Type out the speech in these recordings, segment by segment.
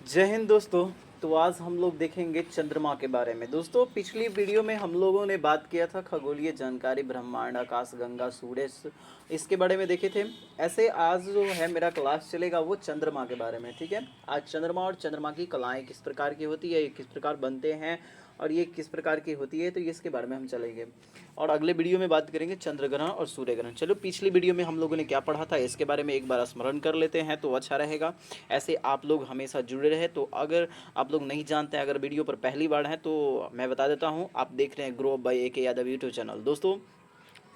जय हिंद दोस्तों। तो आज हम लोग देखेंगे चंद्रमा के बारे में। दोस्तों पिछली वीडियो में हम लोगों ने बात किया था खगोलीय जानकारी, ब्रह्मांड, आकाश गंगा, सूर्य, इसके बारे में देखे थे। ऐसे आज जो है मेरा क्लास चलेगा वो चंद्रमा के बारे में। ठीक है, आज चंद्रमा और चंद्रमा की कलाएं किस प्रकार की होती है, ये किस प्रकार बनते हैं और ये किस प्रकार की होती है, तो ये इसके बारे में हम चलेंगे। और अगले वीडियो में बात करेंगे चंद्र ग्रहण और सूर्य ग्रहण। चलो पिछली वीडियो में हम लोगों ने क्या पढ़ा था इसके बारे में एक बार स्मरण कर लेते हैं तो अच्छा रहेगा। ऐसे आप लोग हमेशा जुड़े रहे। तो अगर आप लोग नहीं जानते हैं, अगर वीडियो पर पहली बार हैं, तो मैं बता देता हूँ, आप देख रहे हैं grow up by AK Yadav YouTube channel. दोस्तों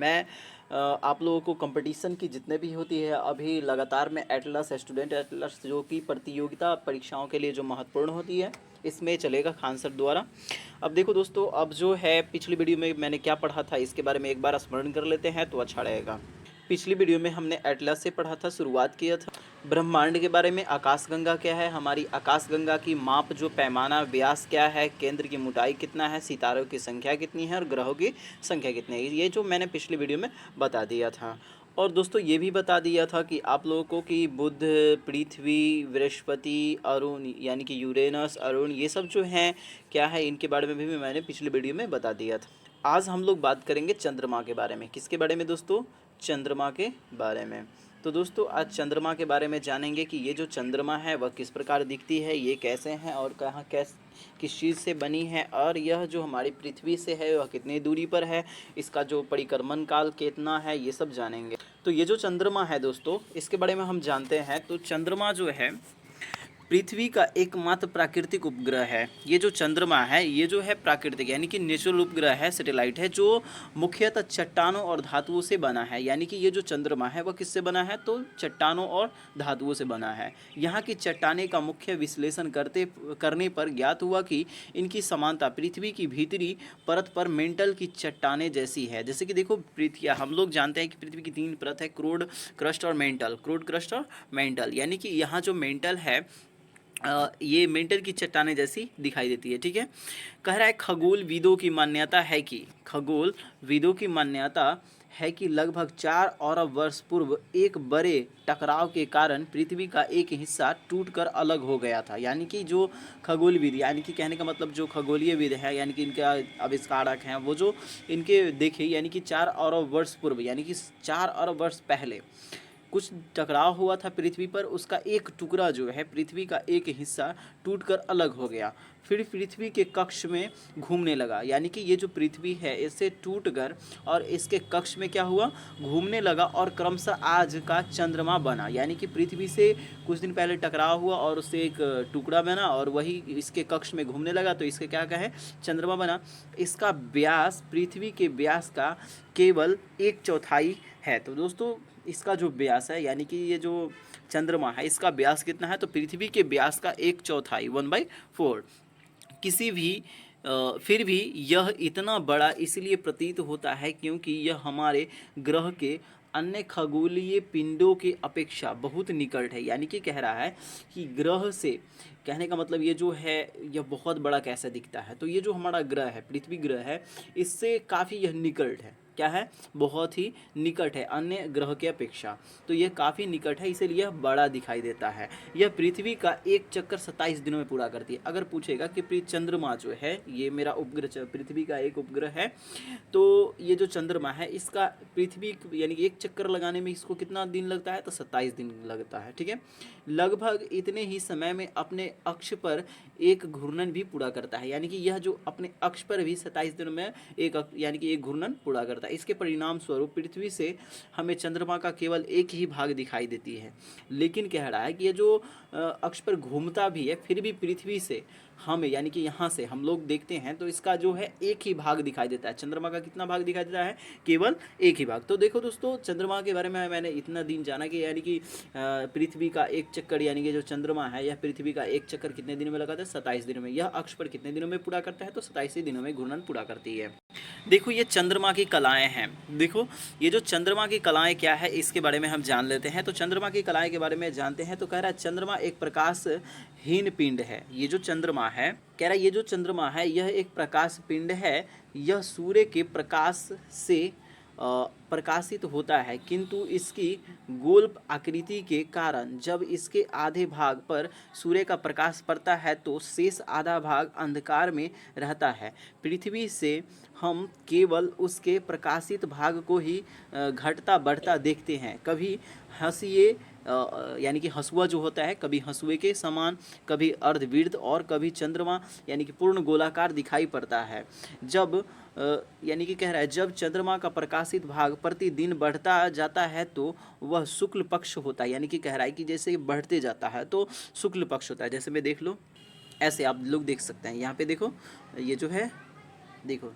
मैं आप लोगों को कंपटीशन की जितने भी होती है अभी लगातार में एटलस, स्टूडेंट एटलस, जो कि प्रतियोगिता परीक्षाओं के लिए जो महत्वपूर्ण होती है, इसमें चलेगा खान सर द्वारा। अब देखो दोस्तों, अब जो है पिछली वीडियो में मैंने क्या पढ़ा था इसके बारे में एक बार स्मरण कर लेते हैं तो अच्छा रहेगा। पिछली वीडियो में हमने एटलस से पढ़ा था, शुरुआत किया था। ब्रह्मांड के बारे में, आकाशगंगा क्या है, हमारी आकाशगंगा की माप जो पैमाना व्यास क्या है, केंद्र की मोटाई कितना है, सितारों की संख्या कितनी है और ग्रहों की संख्या कितनी है, ये जो मैंने पिछली वीडियो में बता दिया था। और दोस्तों ये भी बता दिया था कि आप लोगों को कि बुध, पृथ्वी, बृहस्पति, अरुण यानी कि यूरेनस, अरुण, ये सब जो हैं क्या है, इनके बारे में भी मैंने पिछली वीडियो में बता दिया था। आज हम लोग बात करेंगे चंद्रमा के बारे में। किसके बारे में दोस्तों? चंद्रमा के बारे में। तो दोस्तों आज चंद्रमा के बारे में जानेंगे कि ये जो चंद्रमा है वह किस प्रकार दिखती है, ये कैसे हैं और कहाँ किस चीज़ से बनी है, और यह जो हमारी पृथ्वी से है वह कितनी दूरी पर है, इसका जो परिक्रमण काल कितना है, ये सब जानेंगे। तो ये जो चंद्रमा है दोस्तों, इसके बारे में हम जानते हैं। तो चंद्रमा जो है पृथ्वी का एकमात्र प्राकृतिक उपग्रह है। ये जो चंद्रमा है ये जो है प्राकृतिक यानी कि नेचुरल उपग्रह है, सैटेलाइट है, जो मुख्यतः चट्टानों और धातुओं से बना है। यानी कि ये जो चंद्रमा है वह किससे बना है? तो चट्टानों और धातुओं से बना है। यहाँ की चट्टाने का मुख्य विश्लेषण करने पर ज्ञात हुआ कि इनकी समानता पृथ्वी की भीतरी परत पर मेंटल की चट्टाने जैसी है। जैसे कि देखो पृथ्वी, हम लोग जानते हैं कि पृथ्वी की 3 परत है, क्रूड, क्रस्ट और मेंटल। क्रूड, क्रस्ट और मेंटल, यानी कि यहाँ जो मेंटल है ये मेंटल की चट्टाने जैसी दिखाई देती है। ठीक है, कह रहा है खगोल विदों की मान्यता है कि लगभग 4 अरब वर्ष पूर्व एक बड़े टकराव के कारण पृथ्वी का एक हिस्सा टूटकर अलग हो गया था। यानी कि जो खगोलविद, यानी कि कहने का मतलब जो खगोलीयविद है, यानी कि इनका आविष्कारक हैं, वो जो इनके देखे, यानी कि 4 अरब वर्ष पूर्व, यानी कि 4 अरब वर्ष पहले कुछ टकराव हुआ था पृथ्वी पर, उसका एक टुकड़ा जो है, पृथ्वी का एक हिस्सा टूटकर अलग हो गया, फिर पृथ्वी के कक्ष में घूमने लगा। यानी कि ये जो पृथ्वी है इससे टूटकर और इसके कक्ष में क्या हुआ? घूमने लगा और क्रमशः आज का चंद्रमा बना। यानी कि पृथ्वी से कुछ दिन पहले टकराव हुआ और उससे एक टुकड़ा बना और वही इसके कक्ष में घूमने लगा, तो इसके क्या कहें? चंद्रमा बना। इसका व्यास पृथ्वी के व्यास का केवल 1/4 है। तो दोस्तों इसका जो व्यास है, यानी कि ये जो चंद्रमा है इसका व्यास कितना है? तो पृथ्वी के व्यास का 1/4, 1/4। किसी भी फिर भी यह इतना बड़ा इसलिए प्रतीत होता है क्योंकि यह हमारे ग्रह के अन्य खगोलीय पिंडों की अपेक्षा बहुत निकट है। यानी कि कह रहा है कि ग्रह से, कहने का मतलब ये जो है यह बहुत बड़ा कैसे दिखता है? तो ये जो हमारा ग्रह है, पृथ्वी ग्रह है, इससे काफ़ी यह निकट है। क्या है? बहुत ही निकट है अन्य ग्रह के अपेक्षा। तो यह काफ़ी निकट है, इसीलिए यह बड़ा दिखाई देता है। यह पृथ्वी का एक चक्कर 27 दिनों में पूरा करती है। अगर पूछेगा कि चंद्रमा जो है ये मेरा उपग्रह, पृथ्वी का एक उपग्रह है, तो ये जो चंद्रमा है इसका पृथ्वी यानी कि एक चक्कर लगाने में इसको कितना दिन लगता है? तो 27 दिन लगता है। ठीक है, लगभग इतने ही समय में अपने अक्ष पर एक घूर्णन भी पूरा करता है। यानी कि यह जो अपने अक्ष पर भी 27 दिनों में यानी कि एक घूर्णन पूरा करता है। इसके परिणाम स्वरूप पृथ्वी से हमें चंद्रमा का केवल एक ही भाग दिखाई देती है। लेकिन कह रहा है कि ये जो अक्ष पर घूमता भी है फिर भी पृथ्वी से हमें, यानी कि यहाँ से हम लोग देखते हैं तो इसका जो है एक ही भाग दिखाई देता है। चंद्रमा का कितना भाग दिखाई देता है? केवल एक ही भाग। तो देखो दोस्तों चंद्रमा के बारे में मैंने इतना दिन जाना कि यानी कि पृथ्वी का एक चक्कर, यानी कि जो चंद्रमा है यह पृथ्वी का एक चक्कर कितने दिन में लगाता है? 27 दिनों में। यह अक्ष पर कितने दिनों में पूरा करता है? तो 27 दिनों में घूर्णन पूरा करती है। देखो ये चंद्रमा की कलाएं हैं। देखो ये जो चंद्रमा की कलाएं क्या है इसके बारे में हम जान लेते हैं। तो चंद्रमा की कलाएं के बारे में जानते हैं। तो कह रहा है चंद्रमा एक प्रकाशहीन पिंड है। ये जो चंद्रमा है, कह रहा है ये जो चंद्रमा है यह एक प्रकाश पिंड है। यह सूर्य के प्रकाश से प्रकाशित होता है, किंतु इसकी गोल आकृति के कारण जब इसके आधे भाग पर सूर्य का प्रकाश पड़ता है तो शेष आधा भाग अंधकार में रहता है। पृथ्वी से हम केवल उसके प्रकाशित भाग को ही घटता बढ़ता देखते हैं। कभी हंसिए यानी कि हंसुआ जो होता है, कभी हंसुए के समान, कभी अर्धवृत्त और कभी चंद्रमा यानी कि पूर्ण गोलाकार दिखाई पड़ता है। जब यानी कि कह रहा है जब चंद्रमा का प्रकाशित भाग प्रतिदिन बढ़ता जाता है तो वह शुक्ल पक्ष होता है। यानी कि कह रहा है कि जैसे बढ़ते जाता है तो शुक्ल पक्ष होता है। जैसे मैं देख लो, ऐसे आप लोग देख सकते हैं। यहाँ पे देखो, ये जो है देखो,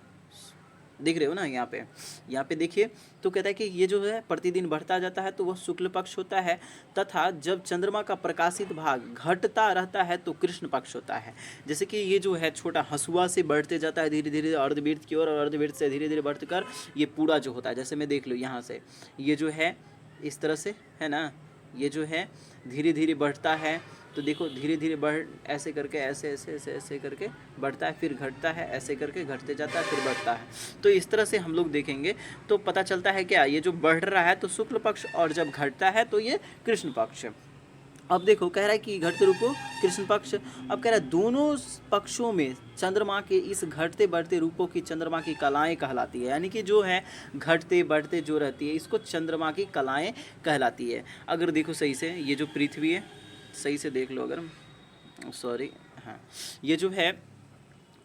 देख रहे हो ना, यहाँ पे देखिए, तो कहता है कि ये जो है प्रतिदिन बढ़ता जाता है तो वह शुक्ल पक्ष होता है, तथा जब चंद्रमा का प्रकाशित भाग घटता रहता है तो कृष्ण पक्ष होता है। जैसे कि ये जो है छोटा हंसुआ से बढ़ते जाता है धीरे धीरे अर्धवृत्त की ओर, और अर्धवृत्त से धीरे धीरे बढ़कर ये पूरा जो होता है, जैसे मैं देख लो यहाँ से, ये जो है इस तरह से है ना, ये जो है धीरे धीरे बढ़ता है, तो देखो धीरे धीरे बढ़ ऐसे करके ऐसे ऐसे ऐसे ऐसे करके बढ़ता है, फिर घटता है, ऐसे करके घटते जाता है, फिर बढ़ता है। तो इस तरह से हम लोग देखेंगे तो पता चलता है क्या, ये जो बढ़ रहा है तो शुक्ल पक्ष, और जब घटता है तो ये कृष्ण पक्ष। अब देखो कह रहा है कि घटते रूपों कृष्ण पक्ष। अब कह रहा है दोनों पक्षों में चंद्रमा के इस घटते बढ़ते रूपों की चंद्रमा की कलाएं कहलाती है। यानी कि जो है घटते बढ़ते जो रहती है इसको चंद्रमा की कलाएं कहलाती है। अगर देखो सही से, ये जो पृथ्वी है, सही से देख लो, अगर सॉरी, हाँ, ये जो है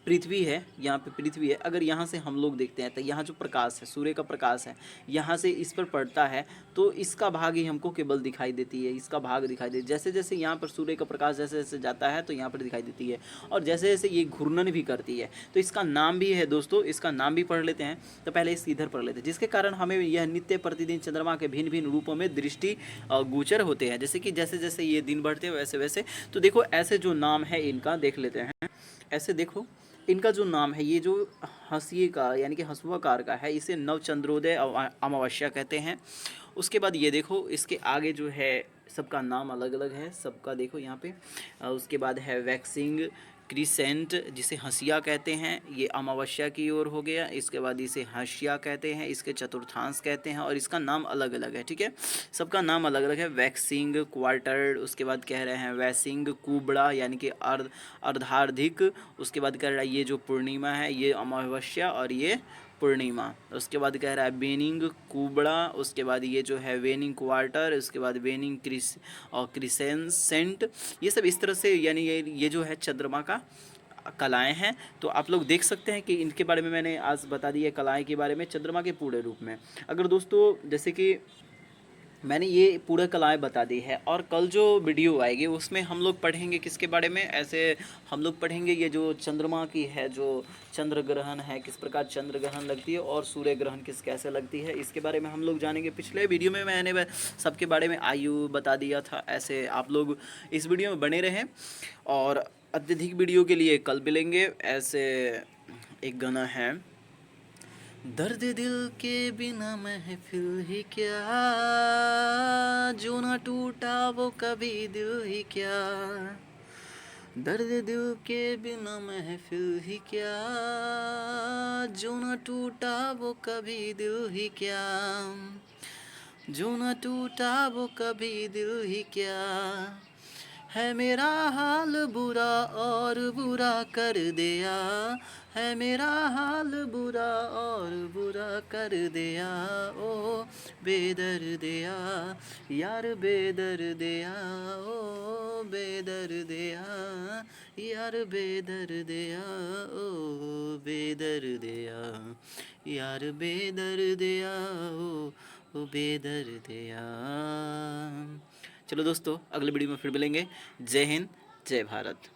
पृथ्वी है, यहाँ पे पृथ्वी है। अगर यहाँ से हम लोग देखते हैं तो यहाँ जो प्रकाश है, सूर्य का प्रकाश है, यहाँ से इस पर पड़ता है तो इसका भाग ही हमको केवल दिखाई देती है, इसका भाग दिखाई देती है। जैसे जैसे यहाँ पर सूर्य का प्रकाश जैसे जैसे जाता है तो यहाँ पर दिखाई देती है, और जैसे जैसे ये घूर्णन भी करती है तो इसका नाम भी है दोस्तों, इसका नाम भी पढ़ लेते हैं। तो पहले इस इधर पढ़ लेते हैं, जिसके कारण हमें यह नित्य प्रतिदिन चंद्रमा के भिन्न भिन्न रूपों में दृष्टि गोचर होते हैं। जैसे कि जैसे जैसे ये दिन बढ़ते हैं वैसे वैसे, तो देखो ऐसे जो नाम है इनका देख लेते हैं। ऐसे देखो इनका जो नाम है, ये जो हंसिए का यानी कि हंसुआकार का है, इसे नवचंद्रोदय अमावस्या कहते हैं। उसके बाद ये देखो इसके आगे जो है सबका नाम अलग अलग है, सबका देखो यहाँ पे। उसके बाद है वैक्सिंग क्रिसेंट, जिसे हंसिया कहते हैं, ये अमावस्या की ओर हो गया। इसके बाद इसे हंसिया कहते हैं, इसके चतुर्थांश कहते हैं, और इसका नाम अलग अलग है। ठीक है, सबका नाम अलग अलग है। वैक्सिंग क्वार्टर, उसके बाद कह रहे हैं वैसिंग कुबड़ा यानी कि अर्धार्धिक। उसके बाद कह रहा है ये जो पूर्णिमा है ये अमावस्या और ये पूर्णिमा। उसके बाद कह रहा है वेनिंग कुबड़ा, उसके बाद ये जो है वेनिंग क्वार्टर, उसके बाद वेनिंग क्रिसेंट। ये सब इस तरह से, यानी ये जो है चंद्रमा का कलाएं हैं। तो आप लोग देख सकते हैं कि इनके बारे में मैंने आज बता दिया, कलाएं के बारे में चंद्रमा के पूरे रूप में। अगर दोस्तों जैसे कि मैंने ये पूरा कलाएं बता दी है, और कल जो वीडियो आएगी उसमें हम लोग पढ़ेंगे किसके बारे में, ऐसे हम लोग पढ़ेंगे ये जो चंद्रमा की है, जो चंद्र ग्रहण है, किस प्रकार चंद्र ग्रहण लगती है और सूर्य ग्रहण कैसे लगती है, इसके बारे में हम लोग जानेंगे। पिछले वीडियो में मैंने सबके बारे में आयु बता दिया था। ऐसे आप लोग इस वीडियो में बने रहें, और अत्यधिक वीडियो के लिए कल मिलेंगे। ऐसे एक गाना है, दर्द दिल के बिना महफिल ही क्या, जो ना टूटा वो कभी दिल ही क्या, दर्द दिल के बिना महफिल ही क्या, जो ना टूटा वो कभी दिल ही क्या, जो ना टूटा वो कभी दिल ही क्या, है मेरा हाल बुरा और बुरा कर दिया, है मेरा हाल बुरा और बुरा कर दिया, ओ बेदर्दिया यार बेदर्दिया, ओ बेदर्दिया यार बेदर्दिया, ओ बेदर्दिया यार बेदर्दिया, ओ बेदर्दिया। चलो दोस्तों, अगले वीडियो में फिर मिलेंगे। जय हिंद, जय भारत।